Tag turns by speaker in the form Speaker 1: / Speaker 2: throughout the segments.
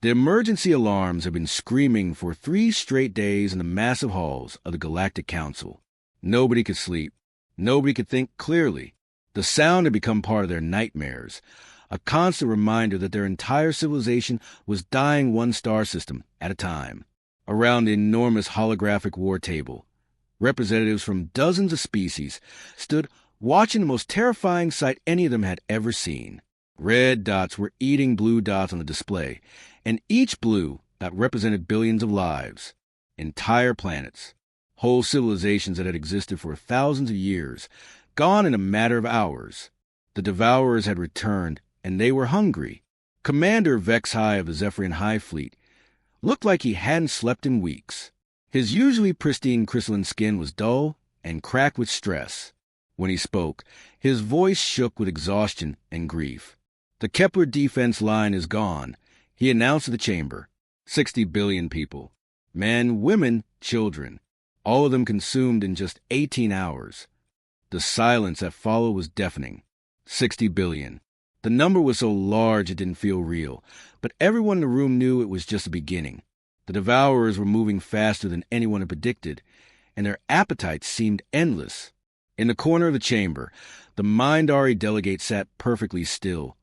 Speaker 1: The emergency alarms had been screaming for 3 straight days in the massive halls of the Galactic Council. Nobody could sleep. Nobody could think clearly. The sound had become part of their nightmares, a constant reminder that their entire civilization was dying one star system at a time. Around the enormous holographic war table, representatives from dozens of species stood watching the most terrifying sight any of them had ever seen. Red dots were eating blue dots on the display, and each blue dot represented billions of lives, entire planets, whole civilizations that had existed for thousands of years, gone in a matter of hours. The Devourers had returned, and they were hungry. Commander Vex High of the Zephyrian High Fleet looked like he hadn't slept in weeks. His usually pristine crystalline skin was dull and cracked with stress. When he spoke, his voice shook with exhaustion and grief. "The Kepler defense line is gone," he announced to the chamber. 60 billion people. Men, women, children. All of them consumed in just 18 hours. The silence that followed was deafening. 60 billion. The number was so large it didn't feel real, but everyone in the room knew it was just the beginning. The Devourers were moving faster than anyone had predicted, and their appetites seemed endless. In the corner of the chamber, the Mindari delegate sat perfectly still.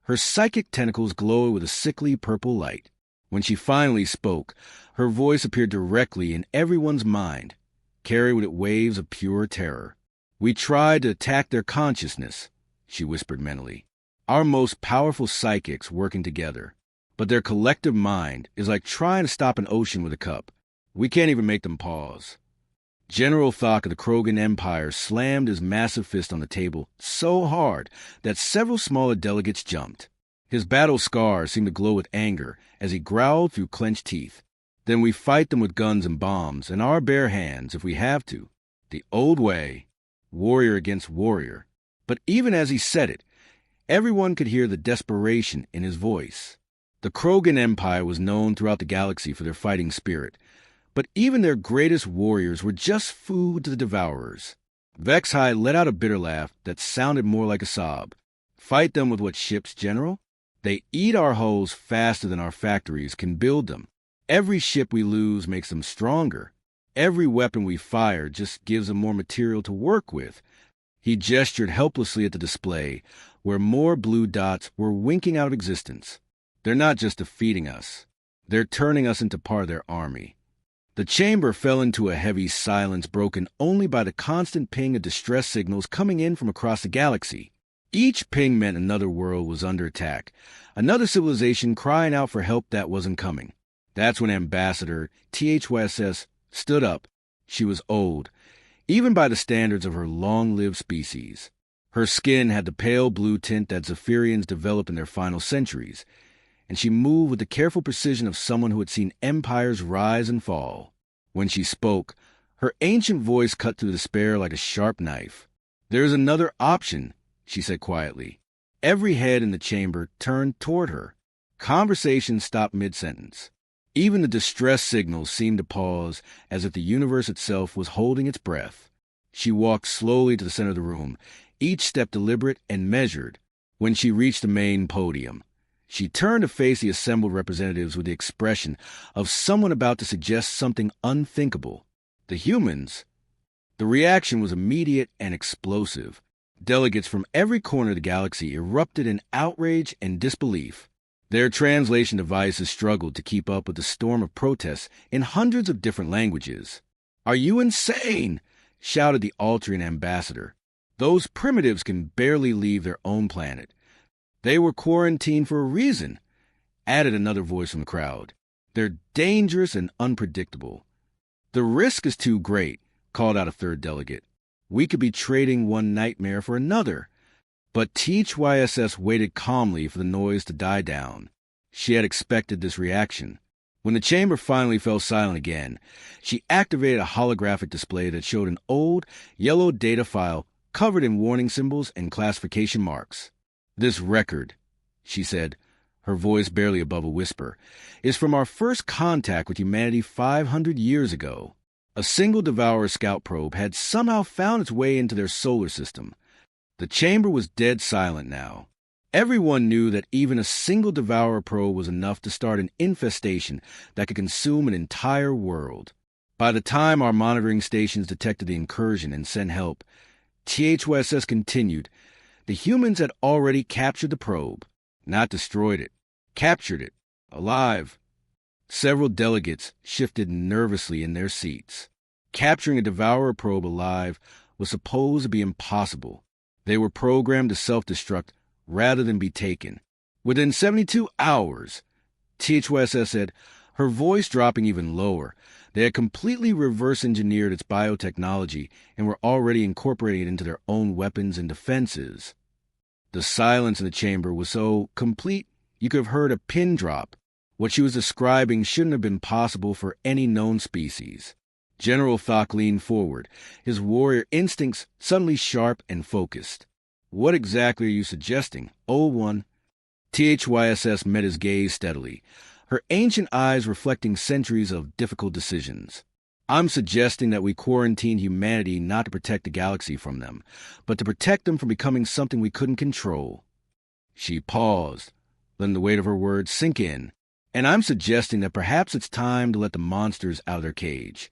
Speaker 1: Her psychic tentacles glowed with a sickly purple light. When she finally spoke, her voice appeared directly in everyone's mind, carried with it waves of pure terror. "We tried to attack their consciousness," she whispered mentally. "Our most powerful psychics working together. But their collective mind is like trying to stop an ocean with a cup. We can't even make them pause." General Thok of the Krogan Empire slammed his massive fist on the table so hard that several smaller delegates jumped. His battle scars seemed to glow with anger as he growled through clenched teeth. "Then we fight them with guns and bombs and our bare hands if we have to. The old way, warrior against warrior." But even as he said it, everyone could hear the desperation in his voice. The Krogan Empire was known throughout the galaxy for their fighting spirit, but even their greatest warriors were just food to the Devourers. Vex High let out a bitter laugh that sounded more like a sob. "Fight them with what ships, General? They eat our hulls faster than our factories can build them. Every ship we lose makes them stronger. Every weapon we fire just gives them more material to work with." He gestured helplessly at the display, where more blue dots were winking out existence. "They're not just defeating us. They're turning us into part of their army." The chamber fell into a heavy silence broken only by the constant ping of distress signals coming in from across the galaxy. Each ping meant another world was under attack, another civilization crying out for help that wasn't coming. That's when Ambassador THYSS stood up. She was old, even by the standards of her long-lived species. Her skin had the pale blue tint that Zephyrians develop in their final centuries, and she moved with the careful precision of someone who had seen empires rise and fall. When she spoke, her ancient voice cut through despair like a sharp knife. "There's another option," she said quietly. Every head in the chamber turned toward her. Conversation stopped mid-sentence. Even the distress signals seemed to pause, as if the universe itself was holding its breath. She walked slowly to the center of the room, each step deliberate and measured. When she reached the main podium, she turned to face the assembled representatives with the expression of someone about to suggest something unthinkable. The humans. The reaction was immediate and explosive. Delegates from every corner of the galaxy erupted in outrage and disbelief. Their translation devices struggled to keep up with the storm of protests in hundreds of different languages. "Are you insane?" shouted the Altrian ambassador. "Those primitives can barely leave their own planet. They were quarantined for a reason," added another voice from the crowd. "They're dangerous and unpredictable." "The risk is too great," called out a third delegate. "We could be trading one nightmare for another." But THYSS waited calmly for the noise to die down. She had expected this reaction. When the chamber finally fell silent again, she activated a holographic display that showed an old, yellow data file covered in warning symbols and classification marks. "This record," she said, her voice barely above a whisper, "is from our first contact with humanity 500 years ago. A single Devourer scout probe had somehow found its way into their solar system." The chamber was dead silent now. Everyone knew that even a single Devourer probe was enough to start an infestation that could consume an entire world. By the time our monitoring stations detected the incursion and sent help, THYSS continued. The humans had already captured the probe, not destroyed it, captured it, alive. Several delegates shifted nervously in their seats. Capturing a Devourer probe alive was supposed to be impossible. They were programmed to self-destruct rather than be taken. Within 72 hours, THYSS said, her voice dropping even lower. They had completely reverse-engineered its biotechnology and were already incorporating it into their own weapons and defenses. The silence in the chamber was so complete you could have heard a pin drop. What she was describing shouldn't have been possible for any known species. General Thok leaned forward, his warrior instincts suddenly sharp and focused. What exactly are you suggesting, old one? THYSS met his gaze steadily, her ancient eyes reflecting centuries of difficult decisions. I'm suggesting that we quarantine humanity not to protect the galaxy from them, but to protect them from becoming something we couldn't control. She paused, letting the weight of her words sink in. And I'm suggesting that perhaps it's time to let the monsters out of their cage.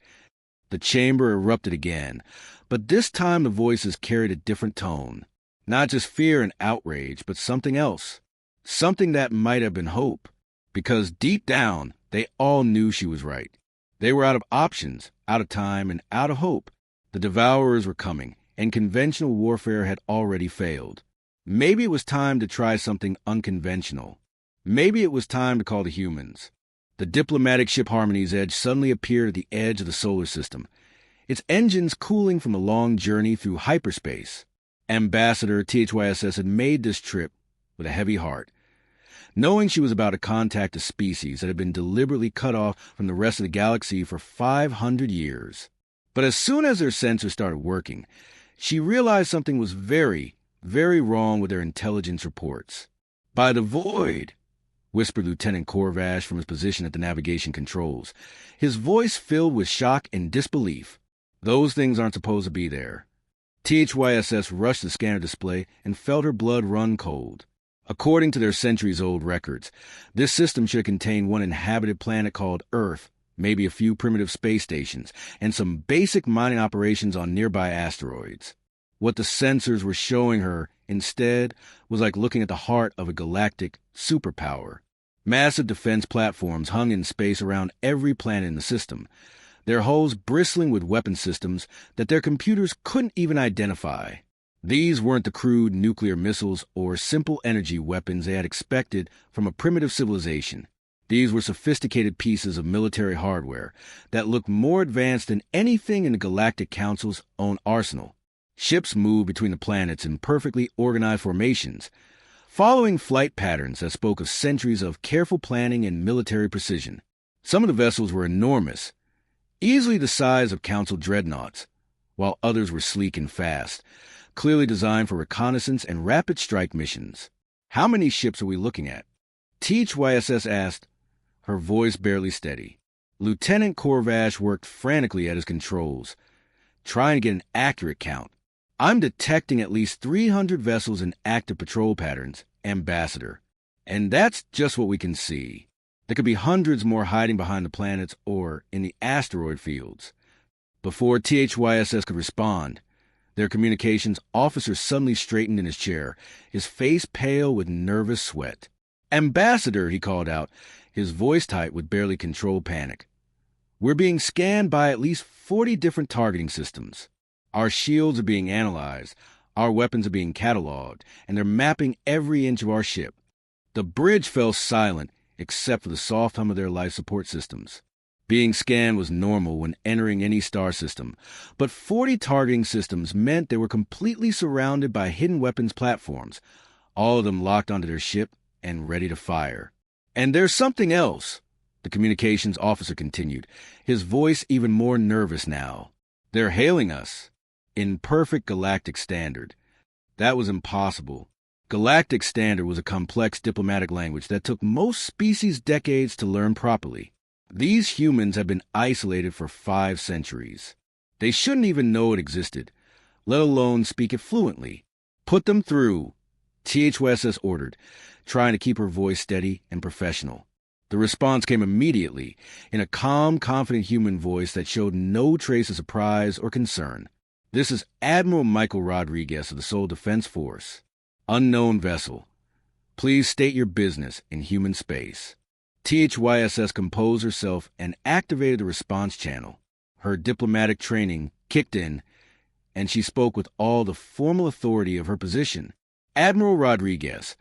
Speaker 1: The chamber erupted again, but this time the voices carried a different tone. Not just fear and outrage, but something else. Something that might have been hope. Because deep down, they all knew she was right. They were out of options, out of time, and out of hope. The Devourers were coming, and conventional warfare had already failed. Maybe it was time to try something unconventional. Maybe it was time to call the humans. The diplomatic ship Harmony's Edge suddenly appeared at the edge of the solar system, its engines cooling from a long journey through hyperspace. Ambassador THYSS had made this trip with a heavy heart, knowing she was about to contact a species that had been deliberately cut off from the rest of the galaxy for 500 years. But as soon as their sensors started working, she realized something was very, very wrong with their intelligence reports. By the void, whispered Lieutenant Corvash from his position at the navigation controls, his voice filled with shock and disbelief. Those things aren't supposed to be there. THYSS rushed the scanner display and felt her blood run cold. According to their centuries-old records, this system should contain one inhabited planet called Earth, maybe a few primitive space stations, and some basic mining operations on nearby asteroids. What the sensors were showing her, instead, was like looking at the heart of a galactic superpower. Massive defense platforms hung in space around every planet in the system, their hulls bristling with weapon systems that their computers couldn't even identify. These weren't the crude nuclear missiles or simple energy weapons they had expected from a primitive civilization. These were sophisticated pieces of military hardware that looked more advanced than anything in the Galactic Council's own arsenal. Ships moved between the planets in perfectly organized formations, following flight patterns that spoke of centuries of careful planning and military precision. Some of the vessels were enormous, easily the size of Council dreadnoughts, while others were sleek and fast, clearly designed for reconnaissance and rapid strike missions. How many ships are we looking at? THYSS asked, her voice barely steady. Lieutenant Corvash worked frantically at his controls, trying to get an accurate count. I'm detecting at least 300 vessels in active patrol patterns, Ambassador. And that's just what we can see. There could be hundreds more hiding behind the planets or in the asteroid fields. Before THYSS could respond, their communications officer suddenly straightened in his chair, his face pale with nervous sweat. Ambassador, he called out, his voice tight with barely controlled panic. We're being scanned by at least 40 different targeting systems. Our shields are being analyzed, our weapons are being cataloged, and they're mapping every inch of our ship. The bridge fell silent, except for the soft hum of their life support systems. Being scanned was normal when entering any star system, but 40 targeting systems meant they were completely surrounded by hidden weapons platforms, all of them locked onto their ship and ready to fire. And there's something else, the communications officer continued, his voice even more nervous now. They're hailing us in perfect galactic standard. That was impossible. Galactic standard was a complex diplomatic language that took most species decades to learn properly. These humans have been isolated for 5 centuries. They shouldn't even know it existed, let alone speak it fluently. Put them through, THYSS ordered, trying to keep her voice steady and professional. The response came immediately, in a calm, confident human voice that showed no trace of surprise or concern. This is Admiral Michael Rodriguez of the Soul Defense Force. Unknown vessel. Please state your business in human space. THYSS composed herself and activated the response channel. Her diplomatic training kicked in, and she spoke with all the formal authority of her position. Admiral Rodriguez,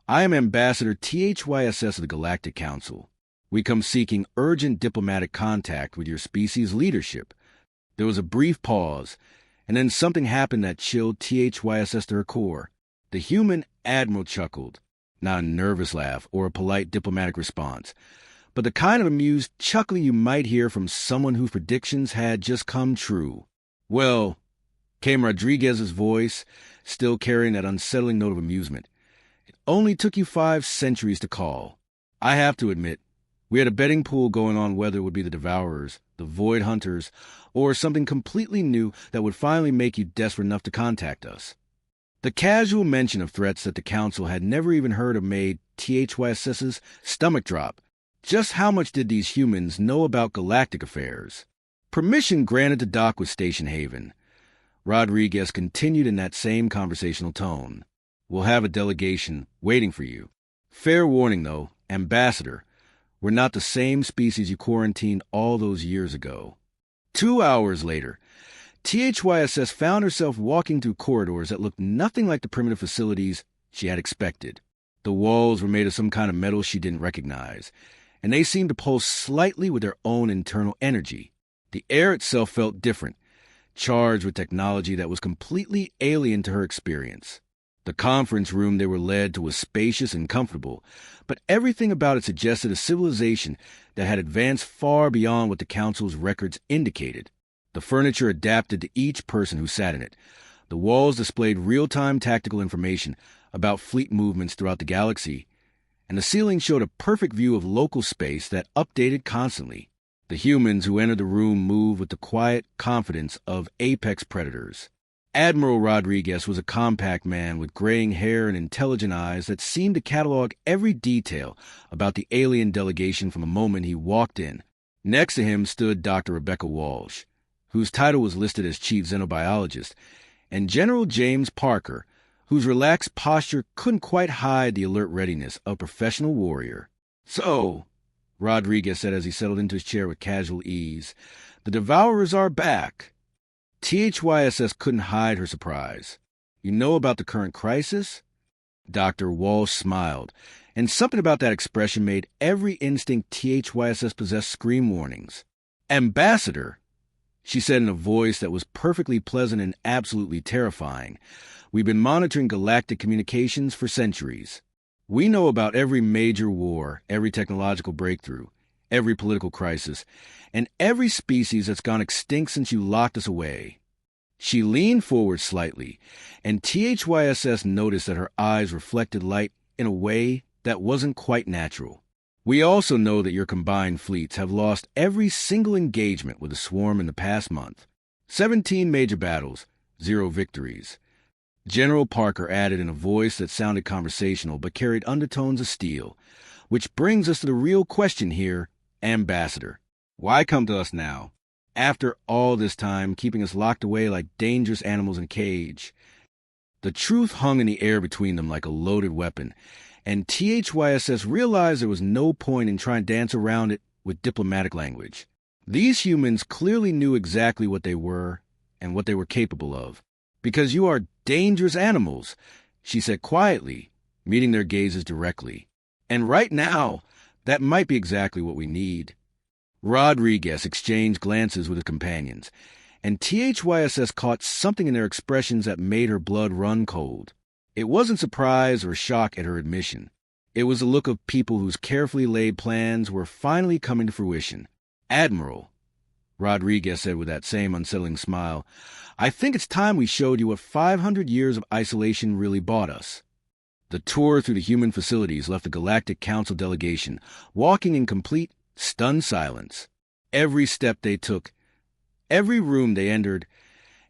Speaker 1: I am Ambassador THYSS of the Galactic Council. We come seeking urgent diplomatic contact with your species' leadership. There was a brief pause, and then something happened that chilled THYSS to her core. The human admiral chuckled, not a nervous laugh or a polite diplomatic response, but the kind of amused chuckling you might hear from someone whose predictions had just come true. Well, came Rodriguez's voice, still carrying that unsettling note of amusement. It only took you 5 centuries to call. I have to admit, we had a betting pool going on whether it would be the Devourers, the Void Hunters, or something completely new that would finally make you desperate enough to contact us. The casual mention of threats that the Council had never even heard of made THYSS's stomach drop. Just how much did these humans know about galactic affairs? Permission granted to dock with Station Haven. Rodriguez continued in that same conversational tone. We'll have a delegation waiting for you. Fair warning, though, Ambassador, we're not the same species you quarantined all those years ago. 2 hours later, THYSS found herself walking through corridors that looked nothing like the primitive facilities she had expected. The walls were made of some kind of metal she didn't recognize, and they seemed to pulse slightly with their own internal energy. The air itself felt different, charged with technology that was completely alien to her experience. The conference room they were led to was spacious and comfortable, but everything about it suggested a civilization that had advanced far beyond what the Council's records indicated. The furniture adapted to each person who sat in it. The walls displayed real-time tactical information about fleet movements throughout the galaxy, and the ceiling showed a perfect view of local space that updated constantly. The humans who entered the room moved with the quiet confidence of apex predators. Admiral Rodriguez was a compact man with graying hair and intelligent eyes that seemed to catalog every detail about the alien delegation from the moment he walked in. Next to him stood Dr. Rebecca Walsh, whose title was listed as Chief Xenobiologist, and General James Parker, whose relaxed posture couldn't quite hide the alert readiness of a professional warrior. So, Rodriguez said as he settled into his chair with casual ease, the Devourers are back. THYSS couldn't hide her surprise. You know about the current crisis? Dr. Walsh smiled, and something about that expression made every instinct THYSS possessed scream warnings. Ambassador, she said in a voice that was perfectly pleasant and absolutely terrifying, we've been monitoring galactic communications for centuries. We know about every major war, every technological breakthrough, every political crisis, and every species that's gone extinct since you locked us away. She leaned forward slightly, and THYSS noticed that her eyes reflected light in a way that wasn't quite natural. We also know that your combined fleets have lost every single engagement with the swarm in the past month. 17 major battles, 0 victories. General Parker added in a voice that sounded conversational but carried undertones of steel. Which brings us to the real question here, Ambassador. Why come to us now? After all this time, keeping us locked away like dangerous animals in a cage. The truth hung in the air between them like a loaded weapon, and THYSS realized there was no point in trying to dance around it with diplomatic language. These humans clearly knew exactly what they were and what they were capable of. Because you are dangerous animals, she said quietly, meeting their gazes directly. And right now, that might be exactly what we need. Rodriguez exchanged glances with his companions, and THYSS caught something in their expressions that made her blood run cold. It wasn't surprise or shock at her admission. It was the look of people whose carefully laid plans were finally coming to fruition. Admiral, Rodriguez said with that same unsettling smile, I think it's time we showed you what 500 years of isolation really bought us. The tour through the human facilities left the Galactic Council delegation walking in complete, stunned silence. Every step they took, every room they entered,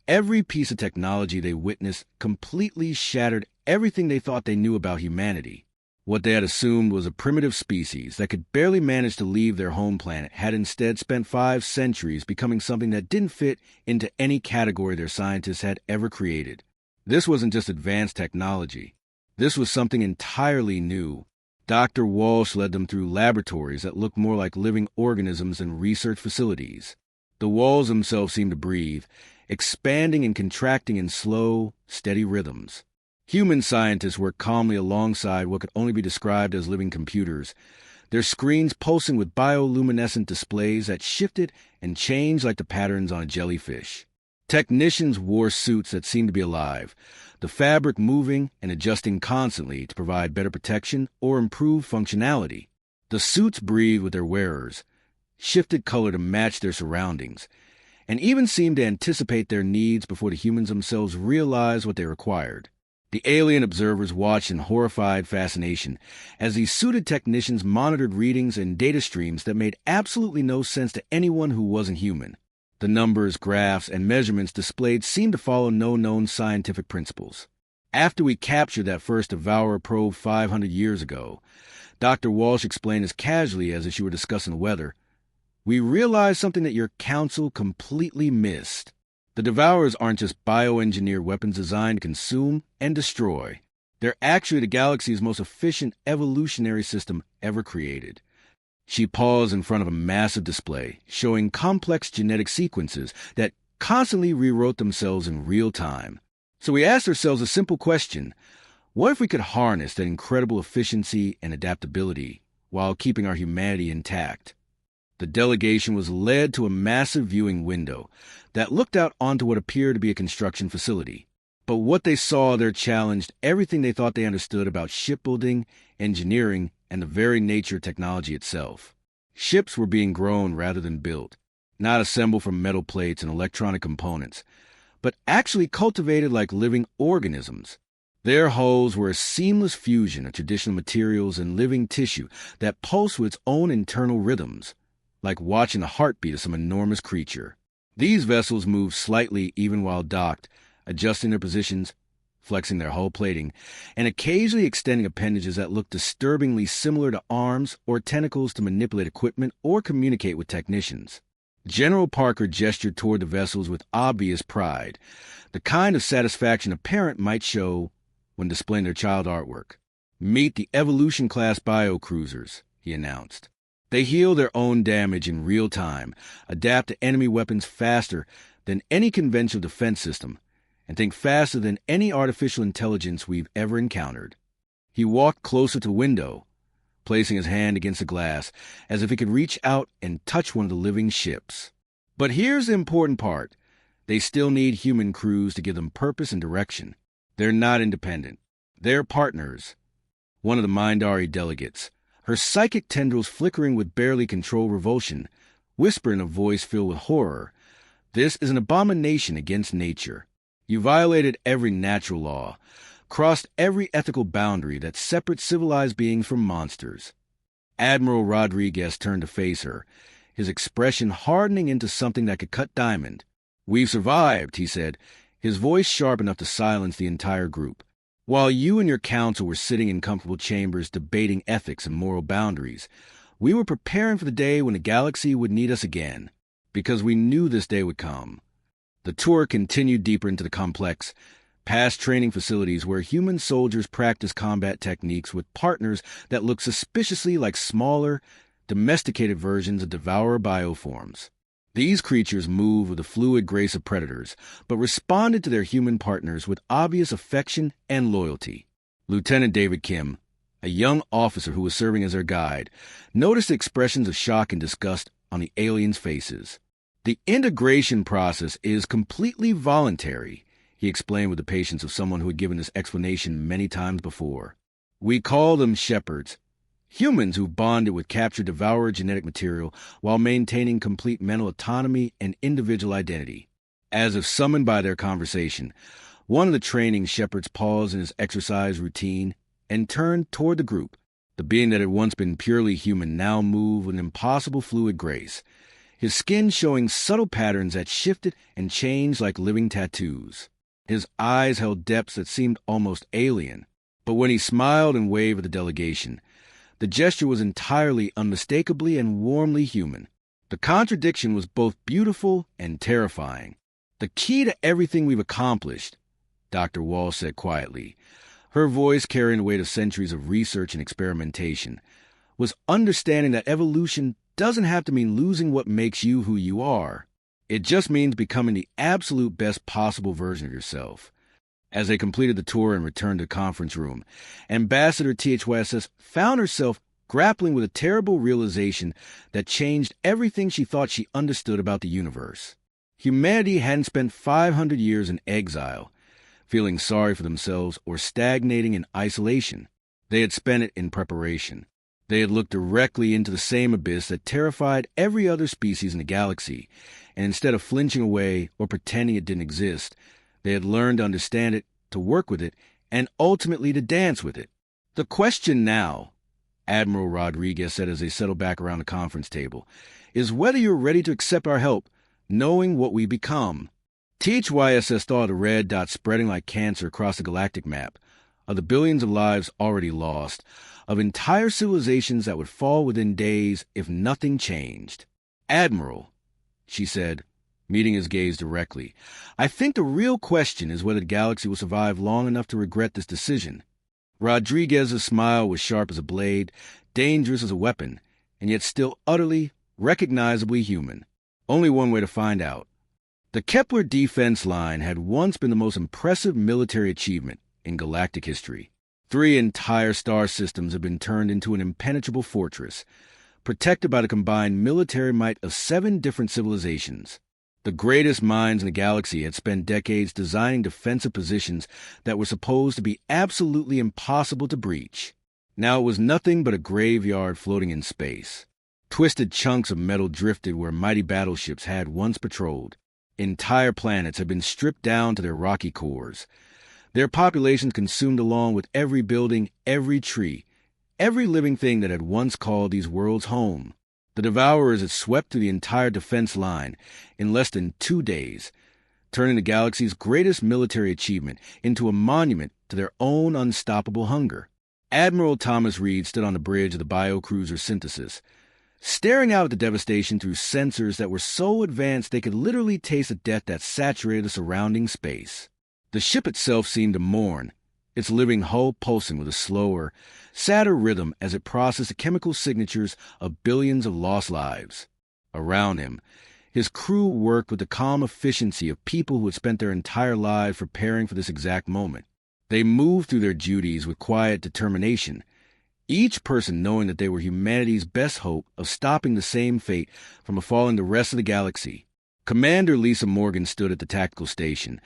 Speaker 1: Every piece of technology they witnessed completely shattered everything they thought they knew about humanity. What they had assumed was a primitive species that could barely manage to leave their home planet had instead spent 5 centuries becoming something that didn't fit into any category their scientists had ever created. This wasn't just advanced technology. This was something entirely new. Dr. Walsh led them through laboratories that looked more like living organisms than research facilities. The walls themselves seemed to breathe, expanding and contracting in slow, steady rhythms. Human scientists worked calmly alongside what could only be described as living computers, their screens pulsing with bioluminescent displays that shifted and changed like the patterns on a jellyfish. Technicians wore suits that seemed to be alive, the fabric moving and adjusting constantly to provide better protection or improve functionality. The suits breathed with their wearers, shifted color to match their surroundings, and even seemed to anticipate their needs before the humans themselves realized what they required. The alien observers watched in horrified fascination as these suited technicians monitored readings and data streams that made absolutely no sense to anyone who wasn't human. The numbers, graphs, and measurements displayed seemed to follow no known scientific principles. After we captured that first Devourer probe 500 years ago, Dr. Walsh explained as casually as if she were discussing the weather, "We realized something that your council completely missed. The Devourers aren't just bioengineered weapons designed to consume and destroy. They're actually the galaxy's most efficient evolutionary system ever created." She paused in front of a massive display, showing complex genetic sequences that constantly rewrote themselves in real time. So we asked ourselves a simple question: what if we could harness that incredible efficiency and adaptability while keeping our humanity intact? The delegation was led to a massive viewing window that looked out onto what appeared to be a construction facility. But what they saw there challenged everything they thought they understood about shipbuilding, engineering, and the very nature of technology itself. Ships were being grown rather than built, not assembled from metal plates and electronic components, but actually cultivated like living organisms. Their hulls were a seamless fusion of traditional materials and living tissue that pulsed with its own internal rhythms, like watching the heartbeat of some enormous creature. These vessels moved slightly even while docked, adjusting their positions, flexing their hull plating, and occasionally extending appendages that looked disturbingly similar to arms or tentacles to manipulate equipment or communicate with technicians. General Parker gestured toward the vessels with obvious pride, the kind of satisfaction a parent might show when displaying their child artwork. "Meet the Evolution-class biocruisers," he announced. "They heal their own damage in real time, adapt to enemy weapons faster than any conventional defense system, and think faster than any artificial intelligence we've ever encountered." He walked closer to the window, placing his hand against the glass as if he could reach out and touch one of the living ships. But here's the important part. They still need human crews to give them purpose and direction. They're not independent. They're partners. One of the Mindari delegates, her psychic tendrils flickering with barely controlled revulsion, whispered in a voice filled with horror, "This is an abomination against nature. You violated every natural law, crossed every ethical boundary that separates civilized beings from monsters." Admiral Rodriguez turned to face her, his expression hardening into something that could cut diamond. "We've survived," he said, his voice sharp enough to silence the entire group. "While you and your council were sitting in comfortable chambers debating ethics and moral boundaries, we were preparing for the day when the galaxy would need us again, because we knew this day would come." The tour continued deeper into the complex, past training facilities where human soldiers practiced combat techniques with partners that looked suspiciously like smaller, domesticated versions of devourer bioforms. These creatures moved with the fluid grace of predators, but responded to their human partners with obvious affection and loyalty. Lieutenant David Kim, a young officer who was serving as their guide, noticed expressions of shock and disgust on the aliens' faces. "The integration process is completely voluntary," he explained with the patience of someone who had given this explanation many times before. "We call them shepherds, humans who bonded with captured devourer genetic material while maintaining complete mental autonomy and individual identity." As if summoned by their conversation, one of the training shepherds paused in his exercise routine and turned toward the group. The being that had once been purely human now moved with an impossible fluid grace, his skin showing subtle patterns that shifted and changed like living tattoos. His eyes held depths that seemed almost alien, but when he smiled and waved at the delegation, the gesture was entirely unmistakably and warmly human. The contradiction was both beautiful and terrifying. The key to everything we've accomplished, Dr. Wall said quietly, her voice carrying the weight of centuries of research and experimentation, was understanding that evolution doesn't have to mean losing what makes you who you are. It just means becoming the absolute best possible version of yourself. As they completed the tour and returned to the conference room, Ambassador THYSS found herself grappling with a terrible realization that changed everything she thought she understood about the universe. Humanity hadn't spent 500 years in exile, feeling sorry for themselves or stagnating in isolation. They had spent it in preparation. They had looked directly into the same abyss that terrified every other species in the galaxy, and instead of flinching away or pretending it didn't exist, they had learned to understand it, to work with it, and ultimately to dance with it. The question now, Admiral Rodriguez said as they settled back around the conference table, is whether you're ready to accept our help, knowing what we become. THYSS thought of the red dot spreading like cancer across the galactic map, of the billions of lives already lost, of entire civilizations that would fall within days if nothing changed. Admiral, she said, meeting his gaze directly, I think the real question is whether the galaxy will survive long enough to regret this decision. Rodriguez's smile was sharp as a blade, dangerous as a weapon, and yet still utterly, recognizably human. Only one way to find out. The Kepler defense line had once been the most impressive military achievement in galactic history. 3 entire star systems had been turned into an impenetrable fortress, protected by the combined military might of 7 different civilizations. The greatest minds in the galaxy had spent decades designing defensive positions that were supposed to be absolutely impossible to breach. Now it was nothing but a graveyard floating in space. Twisted chunks of metal drifted where mighty battleships had once patrolled. Entire planets had been stripped down to their rocky cores. Their populations consumed along with every building, every tree, every living thing that had once called these worlds home. The Devourers had swept through the entire defense line in less than 2 days, turning the galaxy's greatest military achievement into a monument to their own unstoppable hunger. Admiral Thomas Reed stood on the bridge of the biocruiser Synthesis, staring out at the devastation through sensors that were so advanced they could literally taste the death that saturated the surrounding space. The ship itself seemed to mourn, its living hull pulsing with a slower, sadder rhythm as it processed the chemical signatures of billions of lost lives. Around him, his crew worked with the calm efficiency of people who had spent their entire lives preparing for this exact moment. They moved through their duties with quiet determination, each person knowing that they were humanity's best hope of stopping the same fate from befalling the rest of the galaxy. Commander Lisa Morgan stood at the tactical station,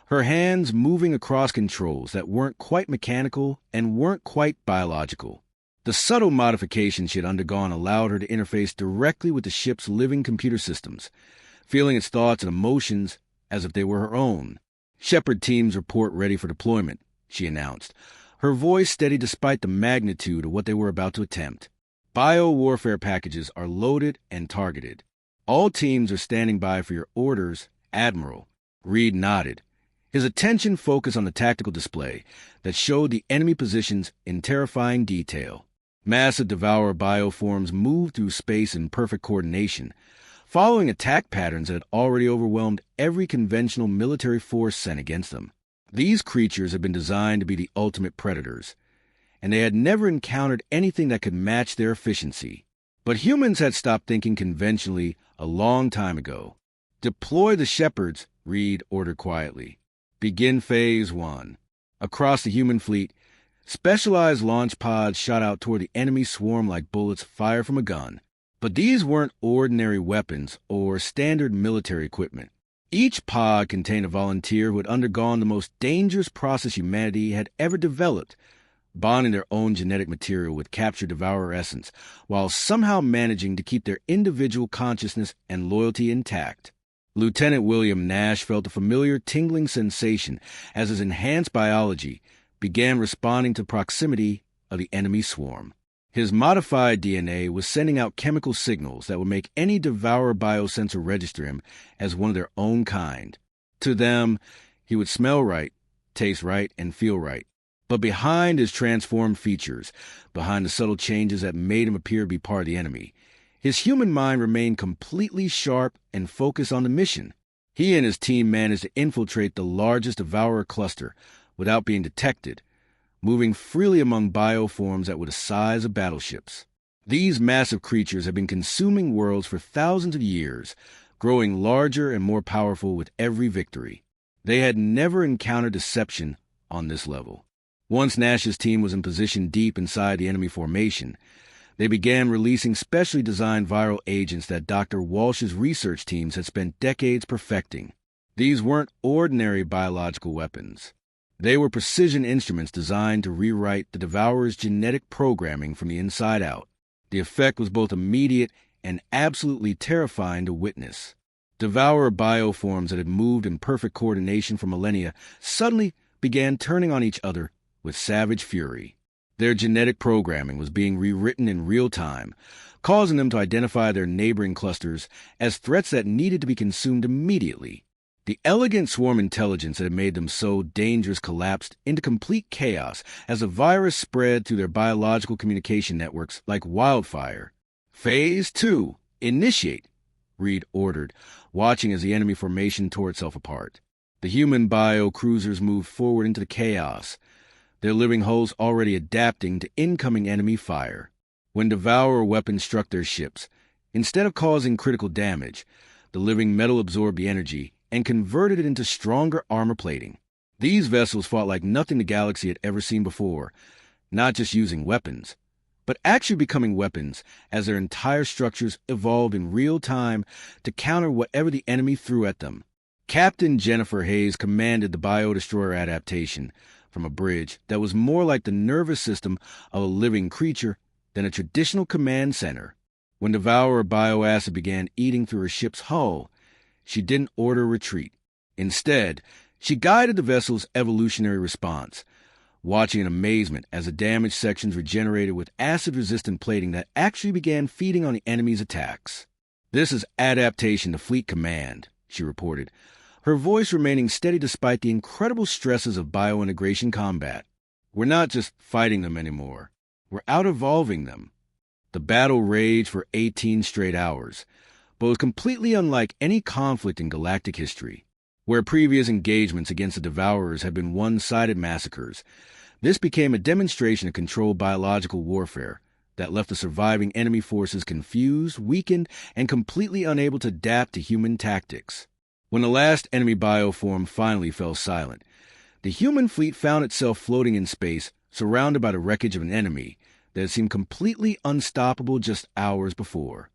Speaker 1: her hands moving across controls that weren't quite mechanical and weren't quite biological. The subtle modifications she had undergone allowed her to interface directly with the ship's living computer systems, feeling its thoughts and emotions as if they were her own. Shepard teams report ready for deployment, she announced, her voice steady despite the magnitude of what they were about to attempt. Bio-warfare packages are loaded and targeted. All teams are standing by for your orders, Admiral. Reed nodded, his attention focused on the tactical display that showed the enemy positions in terrifying detail. Massive Devourer bioforms moved through space in perfect coordination, following attack patterns that had already overwhelmed every conventional military force sent against them. These creatures had been designed to be the ultimate predators, and they had never encountered anything that could match their efficiency. But humans had stopped thinking conventionally a long time ago. Deploy the Shepards, Reed ordered quietly. Begin Phase 1. Across the human fleet, specialized launch pods shot out toward the enemy swarm like bullets fired from a gun. But these weren't ordinary weapons or standard military equipment. Each pod contained a volunteer who had undergone the most dangerous process humanity had ever developed, bonding their own genetic material with captured Devourer essence, while somehow managing to keep their individual consciousness and loyalty intact. Lieutenant William Nash felt a familiar tingling sensation as his enhanced biology began responding to proximity of the enemy swarm. His modified DNA was sending out chemical signals that would make any devourer biosensor register him as one of their own kind. To them, he would smell right, taste right, and feel right. But behind his transformed features, behind the subtle changes that made him appear to be part of the enemy, his human mind remained completely sharp and focused on the mission. He and his team managed to infiltrate the largest devourer cluster without being detected, moving freely among bioforms that were the size of battleships. These massive creatures have been consuming worlds for thousands of years, growing larger and more powerful with every victory. They had never encountered deception on this level. Once Nash's team was in position deep inside the enemy formation, they began releasing specially designed viral agents that Dr. Walsh's research teams had spent decades perfecting. These weren't ordinary biological weapons. They were precision instruments designed to rewrite the Devourer's genetic programming from the inside out. The effect was both immediate and absolutely terrifying to witness. Devourer bioforms that had moved in perfect coordination for millennia suddenly began turning on each other with savage fury. Their genetic programming was being rewritten in real time, causing them to identify their neighboring clusters as threats that needed to be consumed immediately. The elegant swarm intelligence that had made them so dangerous collapsed into complete chaos as the virus spread through their biological communication networks like wildfire. Phase 2. Initiate, Reed ordered, watching as the enemy formation tore itself apart. The human bio-cruisers moved forward into the chaos, their living hulls already adapting to incoming enemy fire. When Devourer weapons struck their ships, instead of causing critical damage, the living metal absorbed the energy and converted it into stronger armor plating. These vessels fought like nothing the galaxy had ever seen before, not just using weapons, but actually becoming weapons as their entire structures evolved in real time to counter whatever the enemy threw at them. Captain Jennifer Hayes commanded the bio-destroyer adaptation from a bridge that was more like the nervous system of a living creature than a traditional command center. When Devourer bioacid began eating through her ship's hull, she didn't order retreat. Instead, she guided the vessel's evolutionary response, watching in amazement as the damaged sections regenerated with acid-resistant plating that actually began feeding on the enemy's attacks. "This is adaptation to fleet command," she reported, her voice remaining steady despite the incredible stresses of biointegration combat. "We're not just fighting them anymore. We're out-evolving them." The battle raged for 18 straight hours, but was completely unlike any conflict in galactic history. Where previous engagements against the Devourers had been one-sided massacres, this became a demonstration of controlled biological warfare that left the surviving enemy forces confused, weakened, and completely unable to adapt to human tactics. When the last enemy bioform finally fell silent, the human fleet found itself floating in space, surrounded by the wreckage of an enemy that had seemed completely unstoppable just hours before.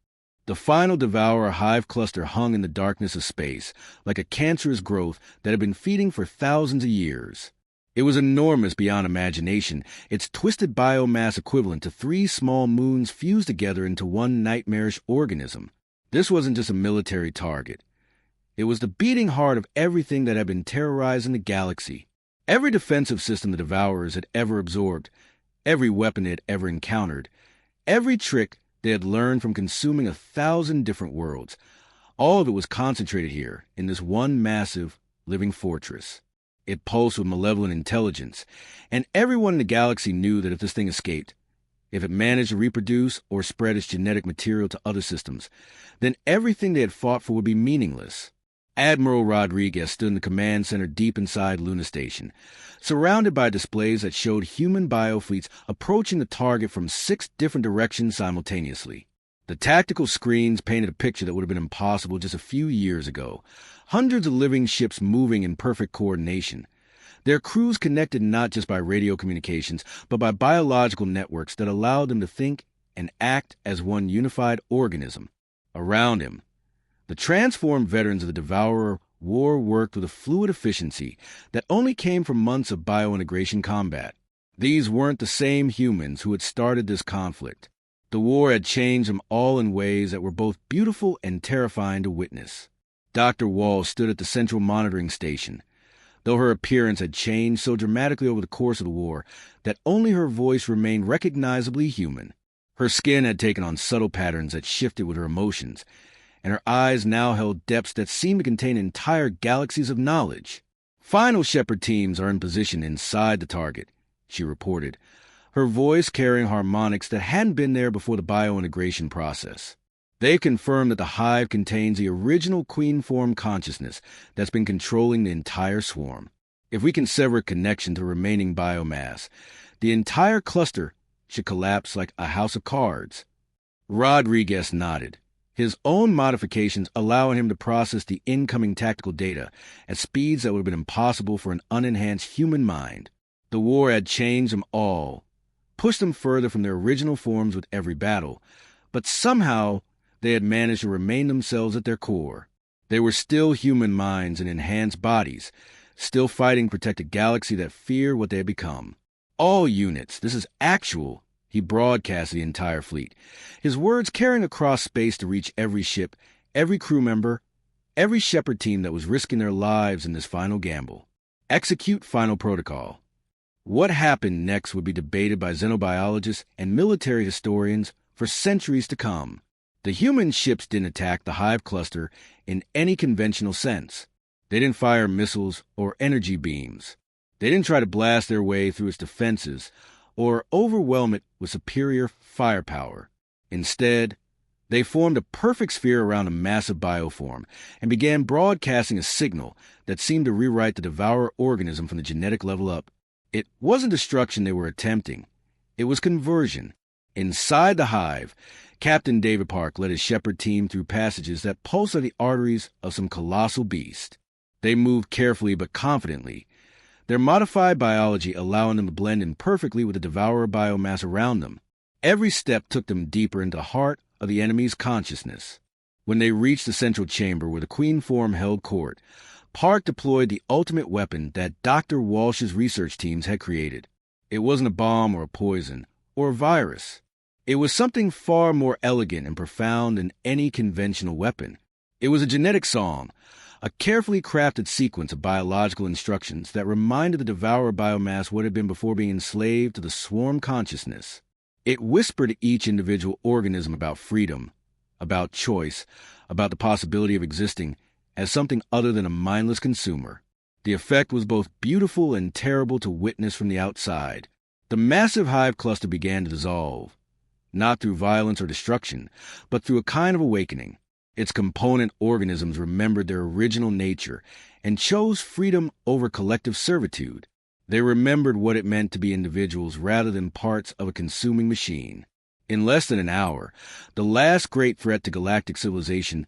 Speaker 1: The final Devourer hive cluster hung in the darkness of space, like a cancerous growth that had been feeding for thousands of years. It was enormous beyond imagination, its twisted biomass equivalent to 3 small moons fused together into one nightmarish organism. This wasn't just a military target. It was the beating heart of everything that had been terrorizing the galaxy. Every defensive system the Devourers had ever absorbed, every weapon they had ever encountered, every trick they had learned from consuming 1,000 different worlds. All of it was concentrated here, in this one massive, living fortress. It pulsed with malevolent intelligence, and everyone in the galaxy knew that if this thing escaped, if it managed to reproduce or spread its genetic material to other systems, then everything they had fought for would be meaningless. Admiral Rodriguez stood in the command center deep inside Luna Station, surrounded by displays that showed human biofleets approaching the target from 6 different directions simultaneously. The tactical screens painted a picture that would have been impossible just a few years ago. Hundreds of living ships moving in perfect coordination. Their crews connected not just by radio communications, but by biological networks that allowed them to think and act as one unified organism. Around him, the transformed veterans of the Devourer War worked with a fluid efficiency that only came from months of biointegration combat. These weren't the same humans who had started this conflict. The war had changed them all in ways that were both beautiful and terrifying to witness. Dr. Wall stood at the central monitoring station, though her appearance had changed so dramatically over the course of the war that only her voice remained recognizably human. Her skin had taken on subtle patterns that shifted with her emotions, and her eyes now held depths that seemed to contain entire galaxies of knowledge. Final Shepard teams are in position inside the target, she reported, her voice carrying harmonics that hadn't been there before the biointegration process. They've confirmed that the hive contains the original queen form consciousness that's been controlling the entire swarm. If we can sever a connection to the remaining biomass, the entire cluster should collapse like a house of cards. Rodriguez nodded, his own modifications allowing him to process the incoming tactical data at speeds that would have been impossible for an unenhanced human mind. The war had changed them all, pushed them further from their original forms with every battle, but somehow they had managed to remain themselves at their core. They were still human minds and enhanced bodies, still fighting to protect a galaxy that feared what they had become. All units, this is actual, he broadcast the entire fleet, his words carrying across space to reach every ship, every crew member, every Shepard team that was risking their lives in this final gamble. Execute final protocol. What happened next would be debated by xenobiologists and military historians for centuries to come. The human ships didn't attack the hive cluster in any conventional sense. They didn't fire missiles or energy beams. They didn't try to blast their way through its defenses or overwhelm it with superior firepower. Instead, they formed a perfect sphere around a massive bioform and began broadcasting a signal that seemed to rewrite the devourer organism from the genetic level up. It wasn't destruction they were attempting. It was conversion. Inside the hive, Captain David Park led his Shepard team through passages that pulsed like the arteries of some colossal beast. They moved carefully but confidently, their modified biology allowing them to blend in perfectly with the devourer biomass around them. Every step took them deeper into the heart of the enemy's consciousness. When they reached the central chamber where the queen form held court, Park deployed the ultimate weapon that Dr. Walsh's research teams had created. It wasn't a bomb or a poison or a virus. It was something far more elegant and profound than any conventional weapon. It was a genetic song, a carefully crafted sequence of biological instructions that reminded the devourer biomass what it had been before being enslaved to the swarm consciousness. It whispered to each individual organism about freedom, about choice, about the possibility of existing as something other than a mindless consumer. The effect was both beautiful and terrible to witness from the outside. The massive hive cluster began to dissolve, not through violence or destruction, but through a kind of awakening. Its component organisms remembered their original nature and chose freedom over collective servitude. They remembered what it meant to be individuals rather than parts of a consuming machine. In less than an hour, the last great threat to galactic civilization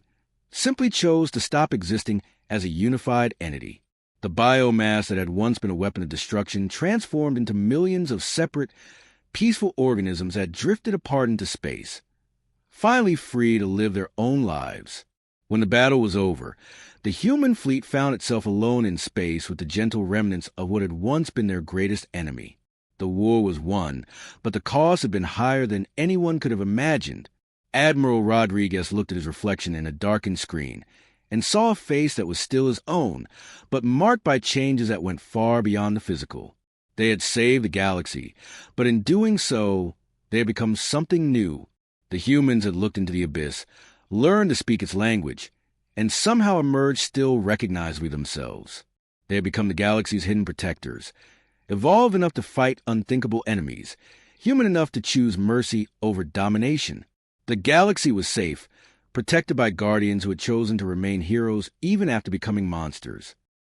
Speaker 1: simply chose to stop existing as a unified entity. The biomass that had once been a weapon of destruction transformed into millions of separate, peaceful organisms that drifted apart into space, finally free to live their own lives. When the battle was over, the human fleet found itself alone in space with the gentle remnants of what had once been their greatest enemy. The war was won, but the cost had been higher than anyone could have imagined. Admiral Rodriguez looked at his reflection in a darkened screen and saw a face that was still his own, but marked by changes that went far beyond the physical. They had saved the galaxy, but in doing so, they had become something new. The humans had looked into the abyss, learned to speak its language, and somehow emerged still recognizably themselves. They had become the galaxy's hidden protectors, evolved enough to fight unthinkable enemies, human enough to choose mercy over domination. The galaxy was safe, protected by guardians who had chosen to remain heroes even after becoming monsters.